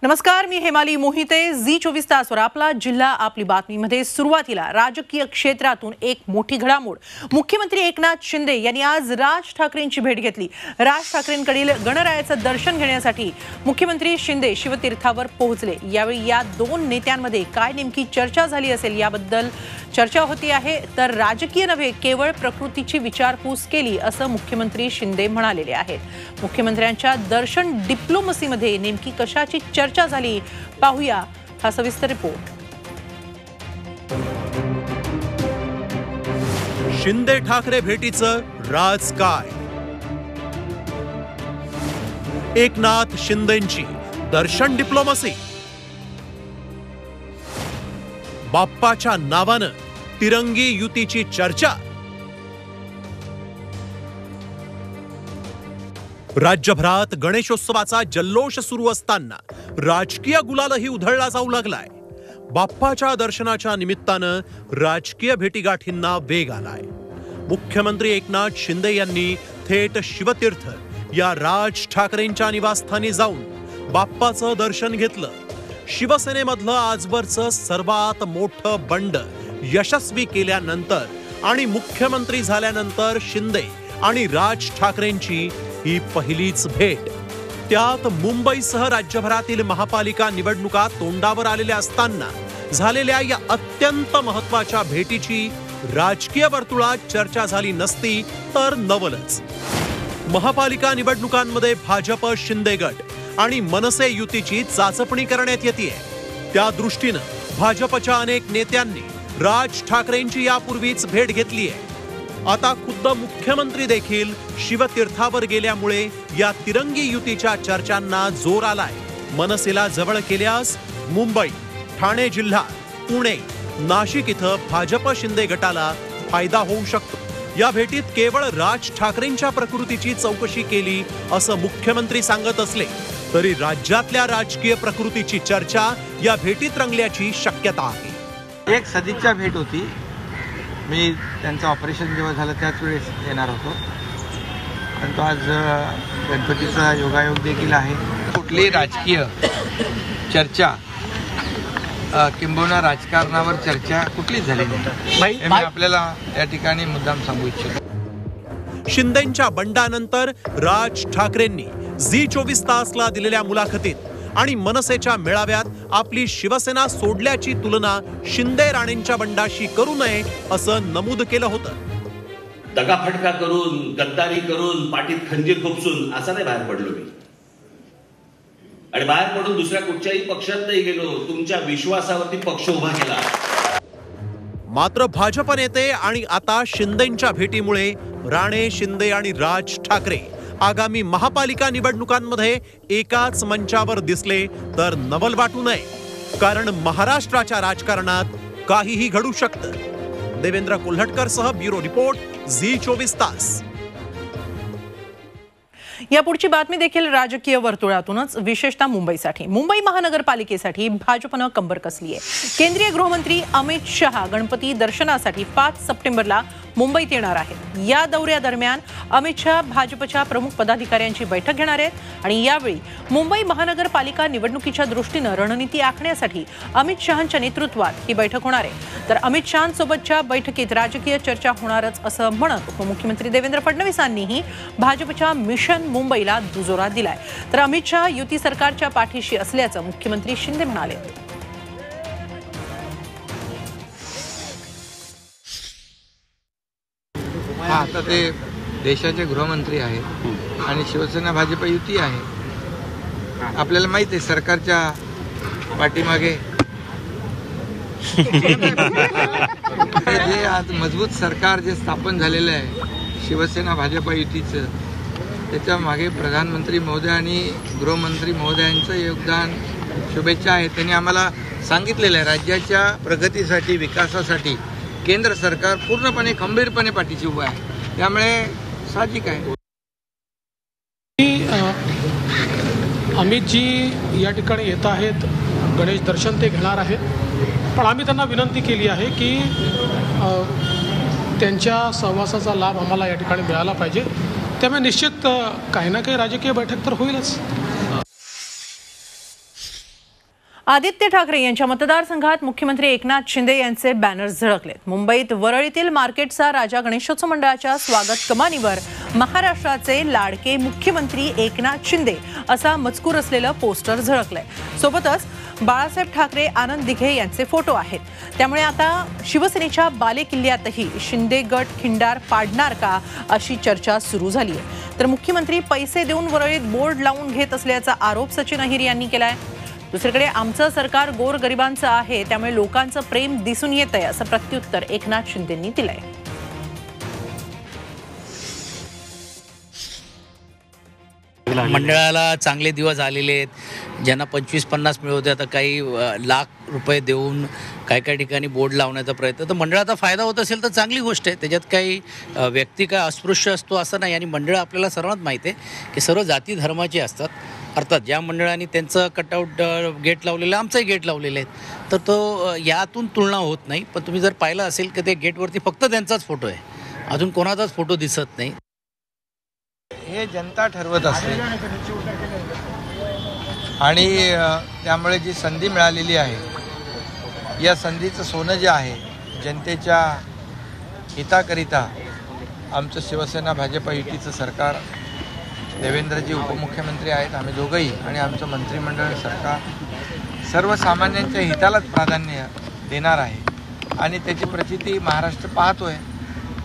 नमस्कार, मी हेमाली मोहिते. झी24 तासवर आपला जिल्हा आपली बातमीमध्ये सुरुवातीला राजकीय क्षेत्रातून एक मोठी घडामोड. मुख्यमंत्री एकनाथ शिंदे यांनी आज राज ठाकरेंची भेट घेतली. राज ठाकरेंकडील गणरायाचं दर्शन घेण्यासाठी मुख्यमंत्री शिंदे शिवतीर्थावर पोहोचले. यावेळी या दोन नेत्यांमध्ये काय नेमकी चर्चा झाली असेल याबद्दल चर्चा होती आहे. तर राजकीय नव्हे, केवळ प्रकृतीची विचारपूस केली असं मुख्यमंत्री शिंदे म्हणालेले आहेत. मुख्यमंत्र्यांच्या दर्शन डिप्लोमसीमध्ये नेमकी कशाची चर्चा झाली, पाहूया हा सविस्तर रिपोर्ट. शिंदे ठाकरे भेटीचं राज काय? एकनाथ शिंदेंची दर्शन डिप्लोमसी. बाप्पाच्या नावानं तिरंगी युतीची चर्चा. राज्यभरात गणेशोत्सवाचा जल्लोष सुरू असताना राजकीय गुलालही उधळला जाऊ लागलाय. बाप्पाच्या दर्शनाच्या निमित्तानं राजकीय भेटीगाठींना वेग आलाय. मुख्यमंत्री एकनाथ शिंदे यांनी थेट शिवतीर्थ या राज ठाकरेंच्या निवासस्थानी जाऊन बाप्पाचं दर्शन घेतलं. शिवसेनेमधलं आजवरचं सर्वात मोठं बंड यशस्वी केल्यानंतर आणि मुख्यमंत्री झाल्यानंतर शिंदे आणि राज ठाकरेंची ही पहिलीच भेट. त्यात मुंबईसह राज्यभरातील महापालिका निवडणुका तोंडावर आलेल्या असताना झालेल्या या अत्यंत महत्त्वाच्या भेटीची राजकीय वर्तुळात चर्चा झाली नसती तर नवलच. महापालिका निवडणुकांमध्ये भाजप शिंदे गट आणि मनसे युतीची चाचपणी करण्यात येते. त्या दृष्टीनं भाजपच्या अनेक नेत्यांनी राज ठाकरेंची यापूर्वीच भेट घेतली आहे. आता खुद्द मुख्यमंत्री देखील शिवतीर्थावर गेल्यामुळे या तिरंगी युतीच्या चर्चांना जोर आलाय. मनसेला जवळ केल्यास मुंबई, ठाणे जिल्हा, पुणे, नाशिक इथं भाजप शिंदे गटाला फायदा होऊ शकतो. या भेटीत केवळ राज ठाकरेंच्या प्रकृतीची चौकशी केली असं मुख्यमंत्री सांगत असले तरी राज्यातल्या राजकीय प्रकृतीची चर्चा या भेटीत रंगल्याची शक्यता आहे. एक सदिच्छा भेट होती. मी त्यांचं ऑपरेशन जेव्हा झालं त्याच वेळेस येणार होतो, पण तो आज गणपतीचा योगायोग देखील आहे. कुठलीही राजकीय चर्चा किंबहुना राजकारणावर चर्चा कुठलीच झाली नाही हे मी आपल्याला या ठिकाणी मुद्दाम सांगू इच्छितो. शिंदेंच्या बंडानंतर राज ठाकरेंनी झी24 तासला दिलेल्या मुलाखतीत आणि मनसेच्या मेळाव्यात आपली शिवसेना सोडल्याची तुलना शिंदे राणेंच्या बंडाशी करू नये असं नमूद केलं होतं. दगाफटका करून, गद्दारी करून, पाठीत खंजीर खुपसून असं नाही बाहेर पडलो मी. आणि बाहेर पडून दुसऱ्या कुठच्याही पक्षात नाही गेलो. तुमच्या विश्वासावरती पक्ष उभा केला. मात्र भाजप नेते आणि आता शिंदेंच्या भेटीमुळे राणे, शिंदे आणि राज ठाकरे आगामी महापालिका निवडणुकांमध्ये एकाच मंचावर दिसले तर नवल वाटू नये, कारण महाराष्ट्राच्या राजकारणात काहीही घडू शकतं. देवेंद्र कोल्हटकर सह ब्युरो रिपोर्ट, झी24 तास. या पुढची बातमी देखील राजकीय वर्तुळातूनच, विशेषतः मुंबईसाठी. मुंबई महानगरपालिकेसाठी भाजपनं कंबर कसली आहे. केंद्रीय गृहमंत्री अमित शहा गणपती दर्शनासाठी 5 सप्टेंबरला मुंबईत येणार आहेत. या दौऱ्यादरम्यान अमित शहा भाजपच्या प्रमुख पदाधिकाऱ्यांची बैठक घेणार आहेत आणि यावेळी मुंबई महानगरपालिका निवडणुकीच्या दृष्टीनं रणनीती आखण्यासाठी अमित शहांच्या नेतृत्वात ही बैठक होणार आहे. तर अमित शहांसोबतच्या बैठकीत राजकीय चर्चा होणारच असं म्हणत उपमुख्यमंत्री देवेंद्र फडणवीसांनीही भाजपच्या मिशन मुंबईला दुजोरा दिलाय. तर अमित शहा युती सरकारच्या पाठीशी असल्याचं मुख्यमंत्री शिंदे म्हणाले. आता ते देशाचे गृहमंत्री आहेत आणि शिवसेना भाजप युती आहे. आपल्याला माहिती आहे सरकारच्या पाठीमागे जे आज मजबूत सरकार जे स्थापन झालेलं आहे शिवसेना भाजप युतीचं, त्याच्या मागे प्रधानमंत्री महोदय आणि गृहमंत्री महोदयांचं योगदान, शुभेच्छा आहेत. त्यांनी आम्हाला सांगितलेलं आहे राज्याच्या प्रगतीसाठी, विकासासाठी केंद्र सरकार पूर्णपणे खंबीरपणे पाठीशी उभं आहे. त्यामुळे साहजिक आहे. अमितजी या ठिकाणी येत आहेत, गणेश दर्शन ते घेणार आहेत, पण आम्ही त्यांना विनंती केली आहे की त्यांच्या सहवासाचा लाभ आम्हाला या ठिकाणी मिळाला पाहिजे. त्यामुळे निश्चित काही ना काही राजकीय बैठक तर होईलच. आदित्य ठाकरे यांच्या मतदारसंघात मुख्यमंत्री एकनाथ शिंदे यांचे बॅनर्स झळकलेत. मुंबईत वरळीतील मार्केटचा राजा गणेशोत्सव मंडळाच्या स्वागत कमानीवर महाराष्ट्राचे लाडके मुख्यमंत्री एकनाथ शिंदे असा मजकूर असलेलं पोस्टर झळकलंय. सोबतच बाळासाहेब ठाकरे, आनंद दिघे यांचे फोटो आहेत. त्यामुळे आता शिवसेनेच्या बालेकिल्ल्यातही शिंदे गट खिंडार पाडणार का अशी चर्चा सुरू झाली आहे. तर मुख्यमंत्री पैसे देऊन वरळीत बोर्ड लावून घेत असल्याचा आरोप सचिन अहिर यांनी केलाय. दुसरीकडे आमचं सरकार गोरगरिबांचं आहे, त्यामुळे लोकांचं प्रेम दिसून येतंय असं प्रत्युत्तर एकनाथ शिंदेंनी दिलंय. मंडळाला चांगले दिवस आलेले आहेत. ज्यांना 25-50 मिळत होते आता काही लाख रुपये देऊन काही ठिकाणी बोर्ड लावण्याचा प्रयत्न. तर मंडळाचा फायदा होत असेल तर चांगली गोष्ट आहे. त्याच्यात काही व्यक्ती काय अस्पृश्य असतो असं नाही. आणि मंडळ आपल्याला सर्वात माहिती आहे की सर्व जाती धर्माची असतात. अर्थात ज्या मंडळांनी त्यांचं कटआउट गेट लावलेलं आहे, आमचंही गेट लावलेलं आहे, तर तो यातून तुलना होत नाही. पण तुम्ही जर पाहिलं असेल की ते गेटवरती फक्त त्यांचाच फोटो आहे, अजून कोणाचाच फोटो दिसत नाही. हे जनता ठरवत असते आणि त्यामुळे जी संधी मिळालेली आहे, या संधीचं सोनं जे आहे जनतेच्या हिताकरिता आमचं शिवसेना भाजपा युतीचं सरकार, देवेंद्रजी उपमुख्यमंत्री आहेत, आम्ही दोघंही, आणि आमचं मंत्रिमंडळ सरकार सर्वसामान्यांच्या हितालाच प्राधान्य देणार आहे. आणि त्याची प्रचिती महाराष्ट्र पाहतोय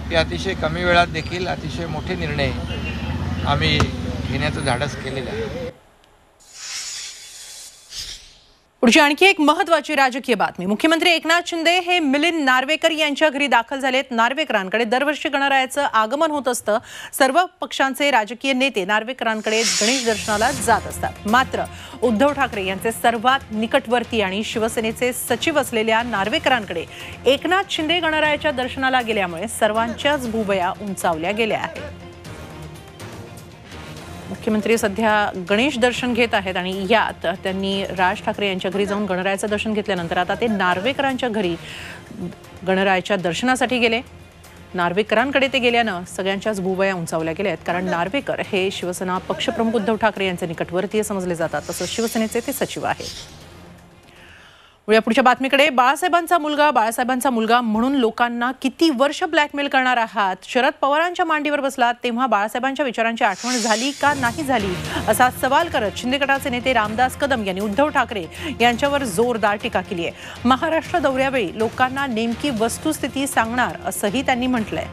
की अतिशय कमी वेळात देखील अतिशय मोठे निर्णय आम्ही घेण्याचं धाडस केलेलं आहे. पुढची आणखी एक महत्त्वाची राजकीय बातमी. मुख्यमंत्री एकनाथ शिंदे हे मिलिंद नार्वेकर यांच्या घरी दाखल झालेत. नार्वेकरांकडे दरवर्षी गणरायाचं आगमन होत असतं. सर्व पक्षांचे राजकीय नेते नार्वेकरांकडे गणेश दर्शनाला जात असतात. मात्र उद्धव ठाकरे यांचे सर्वात निकटवर्ती आणि शिवसेनेचे सचिव असलेल्या नार्वेकरांकडे एकनाथ शिंदे गणरायाच्या दर्शनाला गेल्यामुळे सर्वांच्याच भुवया उंचावल्या गेल्या आहेत. मुख्यमंत्री सध्या गणेश दर्शन घेत आहेत आणि यात त्यांनी राज ठाकरे यांच्या घरी जाऊन गणरायाचं दर्शन घेतल्यानंतर आता ते नार्वेकरांच्या घरी गणरायाच्या दर्शनासाठी गेले. नार्वेकरांकडे ते गेल्यानं सगळ्यांच्याच भुवया उंचावल्या गेल्या आहेत. कारण नार्वेकर हे शिवसेना पक्षप्रमुख उद्धव ठाकरे यांचे निकटवर्तीय समजले जातात. तसंच शिवसेनेचे ते सचिव आहेत. या पुढच्या बातमीकडे. बाळासाहेबांचा मुलगा म्हणून लोकांना किती वर्ष ब्लॅकमेल करणार आहात? शरद पवारांच्या मांडीवर बसलात तेव्हा बाळासाहेबांच्या विचारांची आठवण झाली का नाही झाली असा सवाल करत शिंदे गटाचे नेते रामदास कदम यांनी उद्धव ठाकरे यांच्यावर जोरदार टीका केली आहे. महाराष्ट्र दौऱ्यावेळी लोकांना नेमकी वस्तुस्थिती सांगणार असंही त्यांनी म्हटलंय.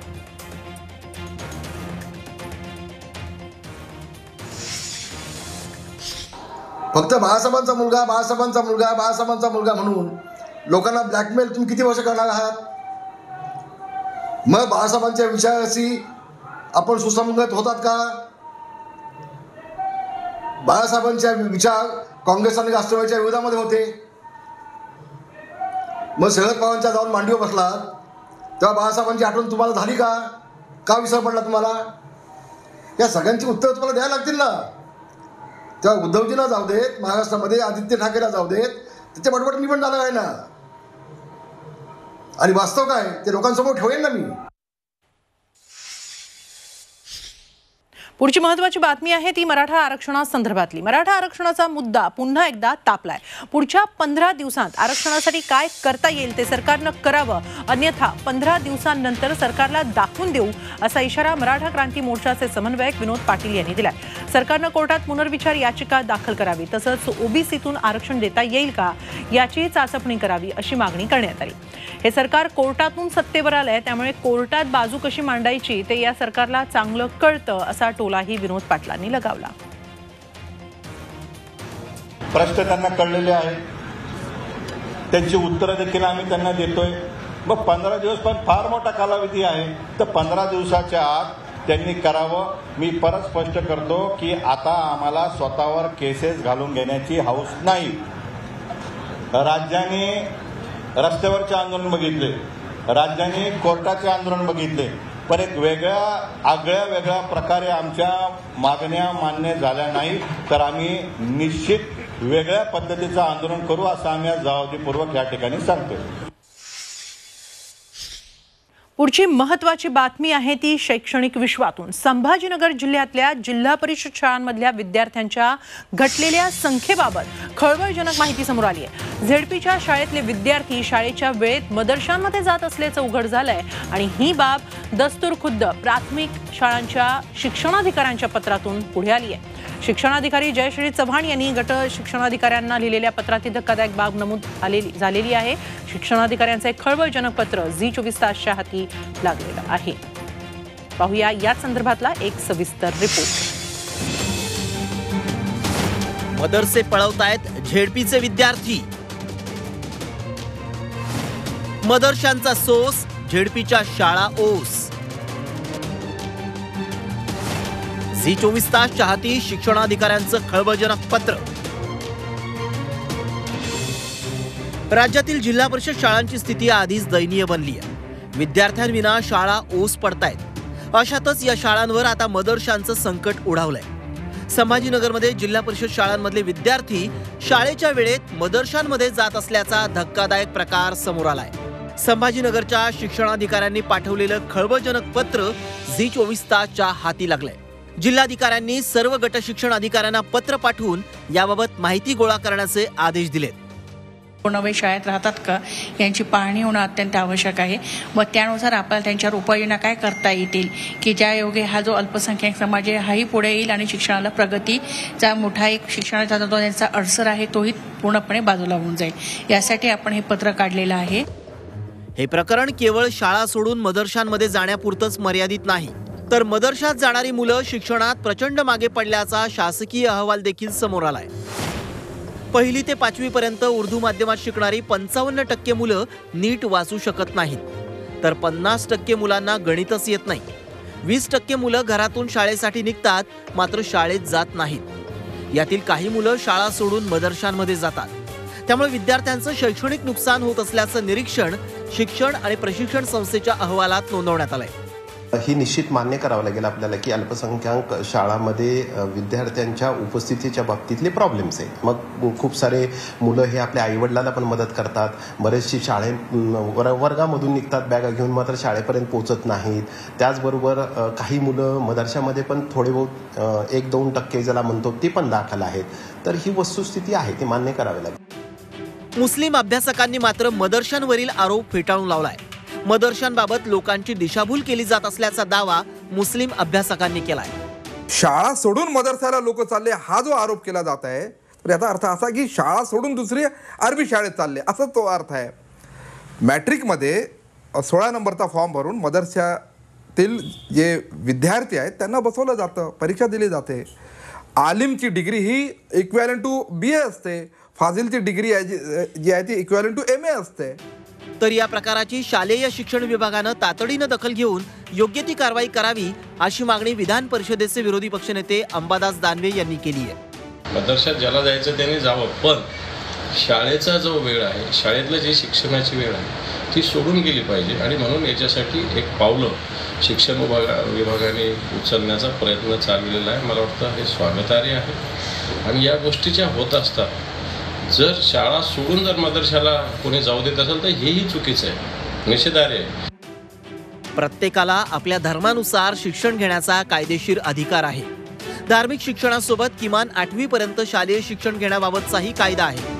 फक्त बाळासाहेबांचा मुलगा म्हणून लोकांना ब्लॅकमेल तुम्ही किती वर्ष करणार आहात? मग बाळासाहेबांच्या विचाराशी आपण सुसंगत होतात का? बाळासाहेबांच्या विचार काँग्रेस आणि राष्ट्रवादीच्या विरोधामध्ये होते. मग शरद पवारांच्या जाऊन मांडीवर बसलात तेव्हा बाळासाहेबांची आठवण तुम्हाला झाली का? का विसर पडला तुम्हाला? या सगळ्यांची उत्तर तुम्हाला द्यायला लागतील ना. तेव्हा उद्धवजीला जाऊ देत, महाराष्ट्रामध्ये आदित्य ठाकरेला जाऊ देत, त्याच्या बडबड मी पण झालं आहे ना. आणि वास्तव काय ते लोकांसमोर ठेवेन ना मी. पुढची महत्त्वाची बातमी आहे ती मराठा आरक्षणासंदर्भातली. मराठा आरक्षणाचा मुद्दा पुन्हा एकदा तापलाय. पुढच्या 15 दिवसांत आरक्षणासाठी काय करता येईल ते सरकारनं करावं, अन्यथा 15 दिवसांनंतर सरकारला दाखवून देऊ असा इशारा मराठा क्रांती मोर्चाचे समन्वयक विनोद पाटील यांनी दिलाय. सरकारनं कोर्टात पुनर्विचार याचिका दाखल करावी, तसंच ओबीसीतून आरक्षण देता येईल का याची चाचपणी करावी अशी मागणी करण्यात आली. हे सरकार कोर्टातून सत्तेवर आलंय, त्यामुळे कोर्टात बाजू कशी मांडायची ते या सरकारला चांगलं कळतं असा टोलाही विनोद पाटलांनी लगावला. प्रश्न त्यांना कळलेले आहेत, त्यांची उत्तरं देखील आम्ही त्यांना देतोय. मग 15 दिवस पण फार मोठा कालावधी आहे, तर 15 दिवसाच्या आत त्यांनी करावं. मी परत स्पष्ट करतो की आता आम्हाला स्वतःवर केसेस घालून घेण्याची हौस नाही. राज्याने रस्त्यावरचे आंदोलन बघितले, राज्याने कोर्टाचे आंदोलन बघितले, पण एक वेगळ्या प्रकारे आमच्या मागण्या मान्य झाल्या नाही तर आम्ही निश्चित वेगळ्या पद्धतीचं आंदोलन करू असं आम्ही जबाबदारीपूर्वक या ठिकाणी सांगतोय. पुढची महत्त्वाची बातमी आहे ती शैक्षणिक विश्वातून। संभाजीनगर जिल्ह्यातल्या जिल्हा परिषद शाळांमधल्या विद्यार्थ्यांच्या घटलेल्या संख्येबाबत खळबळजनक माहिती समोर आली आहे। झेडपीच्या शाळेतले विद्यार्थी शाळेच्या वेळेत मदरशांमध्ये जात असल्याचं उघड झालंय आणि ही बाब दस्तूरखुद्द प्राथमिक शाळांच्या शिक्षणाधिकाऱ्यांच्या पत्रातून पुढे आली आहे। शिक्षणाधिकारी जयश्री चव्हाण यांनी गट शिक्षणाधिकाऱ्यांना लिहिलेल्या पत्रात ही धक्कादायक बाब नमूद झालेली आहे। शिक्षणाधिकाऱ्यांचे खळबळजनक पत्र झी24 तासच्या हाती लागलेलं आहे। पाहूया या संदर्भातला एक सविस्तर रिपोर्ट। मदरसे पळवतायत झेडपीचे विद्यार्थी, मदरशांचा सोस, झेडपीच्या शाळा ओस। झी24 तासच्या हाती शिक्षणाधिकाऱ्यांचं खळबळजनक पत्र। राज्यातील जिल्हा परिषद शाळांची स्थिती आधीच दयनीय बनली आहे। विद्यार्थ्यांविना शाळा ओस पडतायत। अशातच या शाळांवर आता मदरशांचं संकट ओढावलंय। संभाजीनगरमध्ये जिल्हा परिषद शाळांमधले विद्यार्थी शाळेच्या वेळेत मदरशांमध्ये जात असल्याचा धक्कादायक प्रकार समोर आलाय। संभाजीनगरच्या शिक्षणाधिकाऱ्यांनी पाठवलेलं खळबळजनक पत्र झी24 तासच्या हाती लागलंय। जिल्हाधिकाऱ्यांनी सर्व गट शिक्षण अधिकाऱ्यांना पत्र पाठवून याबाबत माहिती गोळा करण्याचे आदेश दिलेत। पूर्णवेळ शाळेत राहतात का यांची पाहणी होणं अत्यंत आवश्यक आहे व त्यानुसार आपल्याला त्यांच्यावर उपाययोजना काय करता येतील की ज्या योगे हा जो अल्पसंख्याक समाज आहे हाही पुढे येईल आणि शिक्षणाला प्रगतीचा मोठा एक शिक्षणाचा जो त्यांचा अडसर आहे तोही पूर्णपणे बाजूला होऊन जाईल। यासाठी आपण हे पत्र काढलेलं आहे। हे प्रकरण केवळ शाळा सोडून मदरशांमध्ये जाण्यापुरतंच मर्यादित नाही, तर मदरशात जाणारी मुलं शिक्षणात प्रचंड मागे पडल्याचा शासकीय अहवाल देखील समोर आलाय। 1ली ते 5वी पर्यंत उर्दू माध्यमात शिकणारी 55% मुलं नीट वाचू शकत नाहीत, तर 50% मुलांना गणितच येत नाही। 20% मुलं घरातून शाळेसाठी निघतात, मात्र शाळेत जात नाहीत। यातील काही मुलं शाळा सोडून मदरशांमध्ये जातात, त्यामुळे विद्यार्थ्यांचं शैक्षणिक नुकसान होत असल्याचं निरीक्षण शिक्षण आणि प्रशिक्षण संस्थेच्या अहवालात नोंदवण्यात आलंय। ही निश्चित मान्य करावं लागेल आपल्याला की अल्पसंख्याक शाळांमध्ये विद्यार्थ्यांच्या उपस्थितीच्या बाबतीतले प्रॉब्लेम्स आहेत। मग खूप सारे मुलं हे आपल्या आईवडिलांना पण मदत करतात, बरेचशी वर्गामधून निघतात बॅगा घेऊन, मात्र शाळेपर्यंत पोहोचत नाहीत। त्याचबरोबर काही मुलं मदरशामध्ये पण थोडे बहुत 1-2% ज्याला म्हणतो ते पण दाखल आहेत। तर ही वस्तुस्थिती आहे, ती मान्य करावी लागेल। मुस्लिम अभ्यासकांनी मात्र मदरशांवरील आरोप फेटाळून लावलाय। मदरशांबाबत लोकांची दिशाभूल केली जात असल्याचा दावा मुस्लिम अभ्यासकांनी केलाय। शाळा सोडून मदरसाला लोक चालले हा जो आरोप केला जात आहे, तर याचा अर्थ असा की शाळा सोडून दुसरी अरबी शाळेत चालले असा तो अर्थ आहे। मॅट्रिकमध्ये 16 नंबरचा फॉर्म भरून मदरशातील जे विद्यार्थी आहेत त्यांना बसवलं जातं, परीक्षा दिली जाते। आलिमची डिग्री ही इक्वॅलंट टू BA असते, फाजिलची डिग्री जी आहे ती इक्वॅलंट टू MA असते। तर या प्रकाराची शालेय शिक्षण विभागानं तातडीनं दखल घेऊन योग्य ती कारवाई करावी अशी मागणी विधान परिषदेचे विरोधी पक्षनेते अंबादास दानवे यांनी केली आहे। मदरशात ज्याला जायचं त्याने जावं, पण शाळेचा जो वेळ आहे, शाळेतलं जी शिक्षणाची वेळ आहे ती सोडून गेली पाहिजे आणि म्हणून याच्यासाठी एक पावलं शिक्षण विभागाने उचलण्याचा प्रयत्न चाललेला आहे। मला वाटतं हे स्वागतार्ह आहे आणि या गोष्टीच्या होत असतात। जर शाळा सोडून जर मदरशाला कोणी जाऊ देत असेल तर हेही चुकीचं आहे, निषेधार्ह आहे। प्रत्येकाला आपल्या धर्मानुसार शिक्षण घेण्याचा कायदेशीर अधिकार आहे। धार्मिक शिक्षणासोबत किमान 8वी पर्यंत शालेय शिक्षण घेण्याबाबतचाही कायदा आहे।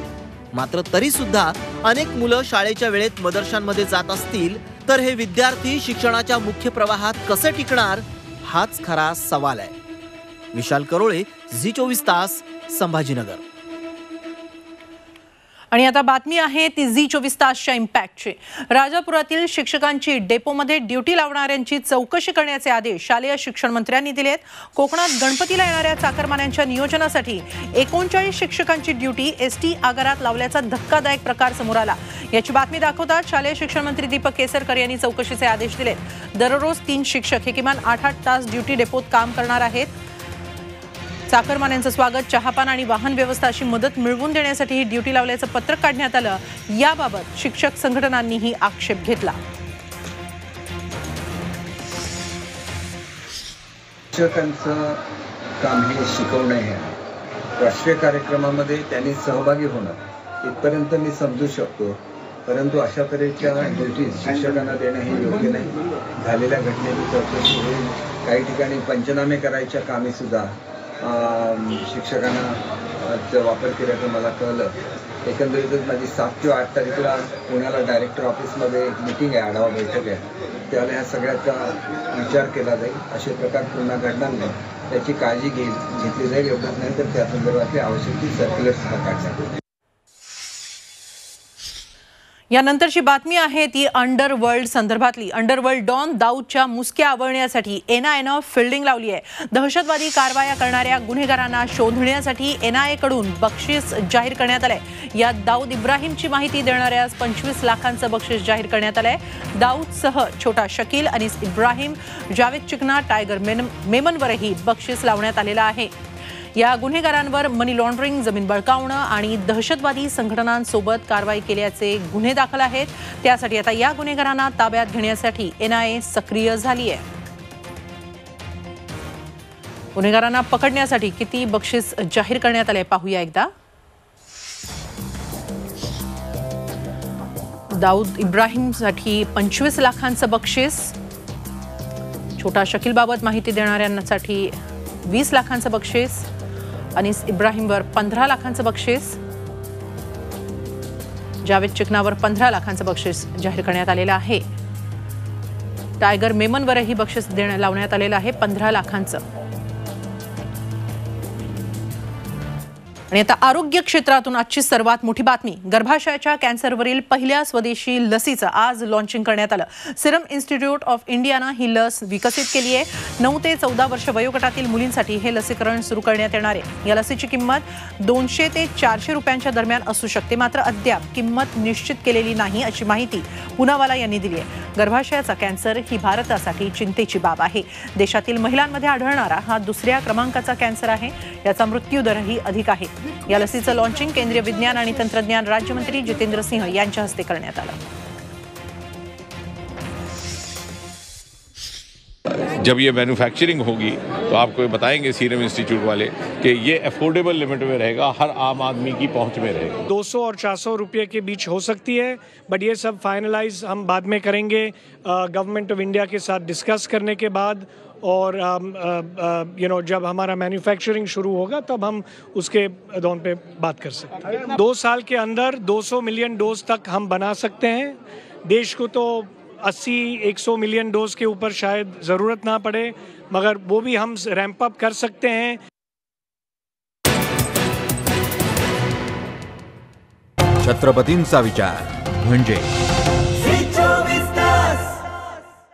मात्र तरी सुद्धा अनेक मुलं शाळेच्या वेळेत मदरशांमध्ये जात असतील तर हे विद्यार्थी शिक्षणाच्या मुख्य प्रवाहात कसे टिकणार हाच खरा सवाल आहे। विशाल करोळे, झी24 तास, संभाजीनगर। आणि आता बातमी आहे ती झी24 तासच्या इम्पॅक्टची। राजापुरातील शिक्षकांची डेपोमध्ये ड्युटी लावणाऱ्यांची चौकशी करण्याचे आदेश शालेय शिक्षण मंत्र्यांनी दिलेत। कोकणात गणपतीला येणाऱ्या चाकरमान्यांच्या नियोजनासाठी 39 शिक्षकांची ड्युटी ST आगारात लावल्याचा धक्कादायक प्रकार समोर आला। याची बातमी दाखवतात शालेय शिक्षण मंत्री दीपक केसरकर यांनी चौकशीचे आदेश दिलेत। दररोज 3 शिक्षक हे किमान 8-8 तास ड्युटी डेपोत काम करणार आहेत। चाकरमान्यांचं स्वागत, चहापान आणि वाहन व्यवस्था अशी मदत मिळवून देण्यासाठी ही ड्युटी लावल्याचं पत्रक काढण्यात आलं। याबाबत शिक्षक संघटनांनीही आक्षेप घेतला। शिक्षकांचं काम हे शिकवणे आहे। राष्ट्रीय कार्यक्रमामध्ये त्यांनी सहभागी होणं इथपर्यंत मी समजू शकतो, परंतु अशा तऱ्हेच्या ड्युटीज शिक्षकांना देणं हे योग्य नाही. झालेल्या घटनेची चौकशी होईल. काही ठिकाणी पंचनामे करायच्या कामीसुद्धा शिक्षकांना वापर केल्याचं मला कळलं. एकंदरीतच माझी 7 किंवा 8 तारखेला पुण्याला डायरेक्टर ऑफिसमध्ये एक मीटिंग आहे, आढावा बैठक आहे. त्यावेळेला ह्या सगळ्याचा विचार केला जाईल. असे प्रकार पुन्हा घडणार नाही त्याची काळजी घेतली जाईल. एवढंच नाही तर त्या संदर्भातली आवश्यक ती सर्क्युलर्स काढण्यात येईल. यानंतरची बातमी आहे ती अंडरवर्ल्ड संदर्भातली. अंडरवर्ल्ड डॉन दाऊदच्या मुसक्या आवळण्यासाठी एनआयएनं फिल्डिंग लावली आहे. दहशतवादी कारवाया करणाऱ्या गुन्हेगारांना शोधण्यासाठी एनआयए कडून बक्षीस जाहीर करण्यात आलंय. यात दाऊद इब्राहिमची माहिती देणाऱ्यास 25 लाखांचं बक्षीस जाहीर करण्यात आलंय. दाऊदसह छोटा शकील, अनीस इब्राहिम, जावेद चिकना, टायगर मेमनवरही बक्षीस लावण्यात आलेलं आहे. या गुन्हेगारांवर मनी लॉन्ड्रिंग, जमीन बळकावणं आणि दहशतवादी संघटनांसोबत कारवाई केल्याचे गुन्हे दाखल आहेत. त्यासाठी आता या गुन्हेगारांना ताब्यात घेण्यासाठी एनआयए सक्रिय झाली आहे. गुन्हेगारांना पकडण्यासाठी किती बक्षीस जाहीर करण्यात आले पाहूया एकदा. दाऊद इब्राहिमसाठी 25 लाखांचं बक्षीस, छोटा शकीलबाबत माहिती देणाऱ्यांसाठी 20 लाखांचं बक्षीस, अनीस इब्राहिमवर 15 लाखांचं बक्षीस, जावेद चिकनावर 15 लाखांचं बक्षीस जाहीर करण्यात आलेलं आहे. टायगर मेमनवरही बक्षीस लावण्यात आलेलं आहे 15 लाखांचं. आणि आता आरोग्य क्षेत्रातून आजची सर्वात मोठी बातमी. गर्भाशयाच्या कॅन्सरवरील पहिल्या स्वदेशी लसीचं आज लॉन्चिंग करण्यात आलं. सिरम इन्स्टिट्यूट ऑफ इंडियानं ही लस विकसित केली आहे. 9 ते 14 वर्ष वयोगटातील मुलींसाठी हे लसीकरण सुरू करण्यात येणार आहे. या लसीची किंमत 200 ते 400 रुपयांच्या दरम्यान असू शकते. मात्र अद्याप किंमत निश्चित केलेली नाही अशी माहिती पुनावाला यांनी दिली आहे. गर्भाशयाचा कॅन्सर ही भारतासाठी चिंतेची बाब आहे. देशातील महिलांमध्ये आढळणारा हा 2ऱ्या क्रमांकाचा कॅन्सर आहे. याचा मृत्यूदरही अधिक आहे. या लसीचं लॉन्चिंग केंद्रीय विज्ञान आणि तंत्रज्ञान राज्यमंत्री जितेंद्र सिंह यांच्या हस्ते करण्यात आलं. जब ये मैन्युफैक्चरिंग होगी तो आपको बताएंगे सीरम इंस्टीट्यूट वाले कि ये अफोर्डेबल लिमिट में रहेगा, हर आम आदमी की पहुंच में रहेगा. 200 और 400 रुपये के बीच हो सकती है, बट ये सब फाइनलाइज हम बाद में करेंगे गवर्नमेंट ऑफ इंडिया के साथ डिस्कस करने के बाद. और जब हमारा मैन्युफैक्चरिंग शुरू होगा तब हम उसके दौन पे बात कर सकते हैं. 2 साल के अंदर 200 मिलियन डोज तक हम बना सकते हैं. देश को तो 80-100 मिलियन डोज के ऊपर शायद ज़रूरत ना पड़े, मगर वो भी हम रैंप अप कर सकते हैं. छत्रपतींचा विचार म्हणजे